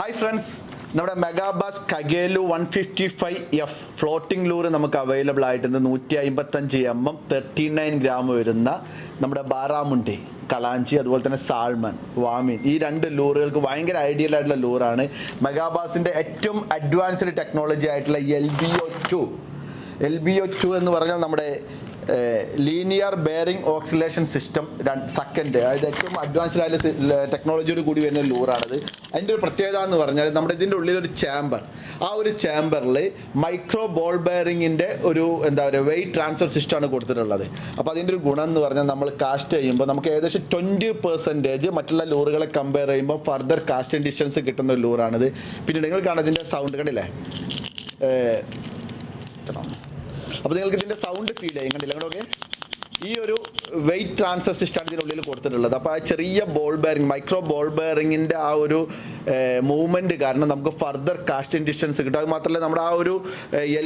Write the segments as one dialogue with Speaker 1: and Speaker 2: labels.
Speaker 1: Hi friends, നമ്മുടെ മെഗാബാസ് കഗേലു 155F floating ലൂറ് നമുക്ക് available ആയിട്ടുണ്ട്. 155 39 ഗ്രാം വരുന്ന നമ്മുടെ ബാറാമുണ്ടി, കളാഞ്ചി, അതുപോലെ തന്നെ സാൾമൺ, വാമിൻ, ഈ രണ്ട് ലൂറുകൾക്ക് ഭയങ്കര ഐഡിയൽ ആയിട്ടുള്ള ലൂറാണ്. മെഗാബാസിൻ്റെ ഏറ്റവും അഡ്വാൻസ്ഡ് ടെക്നോളജി ആയിട്ടുള്ള LBO2 എന്ന് പറഞ്ഞാൽ നമ്മുടെ linear bearing oscillation system second, അതായത് ഏറ്റവും അഡ്വാൻസ്ഡ് ആയിട്ടുള്ള ടെക്നോളജിയോട് കൂടി വരുന്ന ലൂറാണിത്. അതിൻ്റെ ഒരു പ്രത്യേകത എന്ന് പറഞ്ഞാൽ നമ്മുടെ ഇതിൻ്റെ ഉള്ളിലൊരു ചാമ്പർ, ആ ഒരു ചാമ്പറിൽ മൈക്രോ ബോൾ ബെയറിങ്ങിൻ്റെ ഒരു വെയിറ്റ് ട്രാൻസ്ഫർ സിസ്റ്റമാണ് കൊടുത്തിട്ടുള്ളത്. അപ്പോൾ അതിൻ്റെ ഒരു ഗുണം എന്ന് പറഞ്ഞാൽ നമ്മൾ കാസ്റ്റ് ചെയ്യുമ്പോൾ നമുക്ക് ഏകദേശം 20% മറ്റുള്ള ലൂറുകളെ കമ്പയർ ചെയ്യുമ്പോൾ ഫർദർ കാസ്റ്റ് ആൻഡ് ഡിസ്റ്റൻസ് കിട്ടുന്ന ഒരു ലൂറാണിത്. പിന്നെ നിങ്ങൾ കാണാം ഇതിൻ്റെ സൗണ്ട് കണ്ടില്ലേ, അപ്പോൾ നിങ്ങൾക്ക് ഇതിൻ്റെ സൗണ്ട് ഫീൽ ചെയ്യും, കണ്ടില്ല അങ്ങോട്ടൊക്കെ. ഈ ഒരു വെയിറ്റ് ട്രാൻസ്ഫർ സിസ്റ്റമാണ് ഇതിനുള്ളിൽ കൊടുത്തിട്ടുള്ളത്. അപ്പോൾ ആ ചെറിയ ബോൾ ബെയറിംഗ്, മൈക്രോ ബോൾ ബെയറിങ്ങിൻ്റെ ആ ഒരു മൂവ്മെൻറ്റ് കാരണം നമുക്ക് ഫർദർ കാസ്റ്റ് ആൻഡ് ഡിസ്റ്റൻസ് കിട്ടും. അത് മാത്രമല്ല നമ്മുടെ ആ ഒരു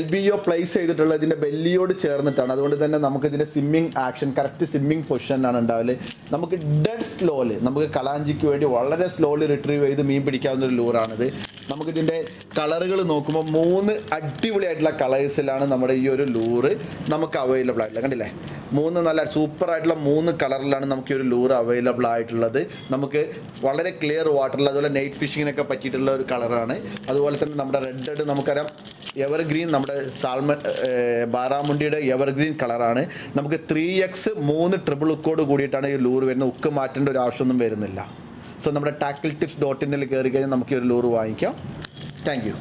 Speaker 1: LBO പ്ലേസ് ചെയ്തിട്ടുള്ള ഇതിൻ്റെ ബെല്ലിയോട് ചേർന്നിട്ടാണ്. അതുകൊണ്ട് തന്നെ നമുക്ക് ഇതിൻ്റെ സ്വിമ്മിങ് ആക്ഷൻ, കറക്റ്റ് സ്വിമ്മിങ് പൊസിഷനാണ് ഉണ്ടാവല്. നമുക്ക് ഡെഡ് സ്ലോയിൽ, നമുക്ക് കളാഞ്ചിക്ക് വേണ്ടി വളരെ സ്ലോലി റിട്രീവ് ചെയ്ത് മീൻ പിടിക്കാവുന്ന ഒരു ലൂറാണിത്. നമുക്കിതിൻ്റെ കളറുകൾ നോക്കുമ്പോൾ 3 അടിപൊളിയായിട്ടുള്ള കളേഴ്സിലാണ് നമ്മുടെ ഈ ഒരു ലൂറ് നമുക്ക് അവൈലബിൾ ആയിട്ടുള്ളത്. കണ്ടില്ലേ, 3 നല്ല സൂപ്പറായിട്ടുള്ള 3 കളറിലാണ് നമുക്ക് ഈ ഒരു ലൂറ് അവൈലബിൾ ആയിട്ടുള്ളത്. നമുക്ക് വളരെ ക്ലിയർ വാട്ടറിൽ, അതുപോലെ നൈറ്റ് ഫിഷിങ്ങിനൊക്കെ പറ്റിയിട്ടുള്ള ഒരു കളറാണ്. അതുപോലെ തന്നെ നമ്മുടെ റെഡ് നമുക്കറിയാം എവർഗ്രീൻ, നമ്മുടെ സാൾമൺ ബാറാമുണ്ടിയുടെ എവർഗ്രീൻ കളറാണ്. നമുക്ക് 3X 3 ട്രിപ്പിൾ ഉക്കോട് കൂടിയിട്ടാണ് ഈ ലൂറ് വരുന്നത്. ഉക്ക് മാറ്റേണ്ട ഒരു ആവശ്യമൊന്നും വരുന്നില്ല. സോ നമ്മുടെ ടാക്കിൾ ടിപ്സ് .in കയറി കഴിഞ്ഞാൽ നമുക്ക് ഈ ഒരു ലൂറ് വാങ്ങിക്കാം. Thank you.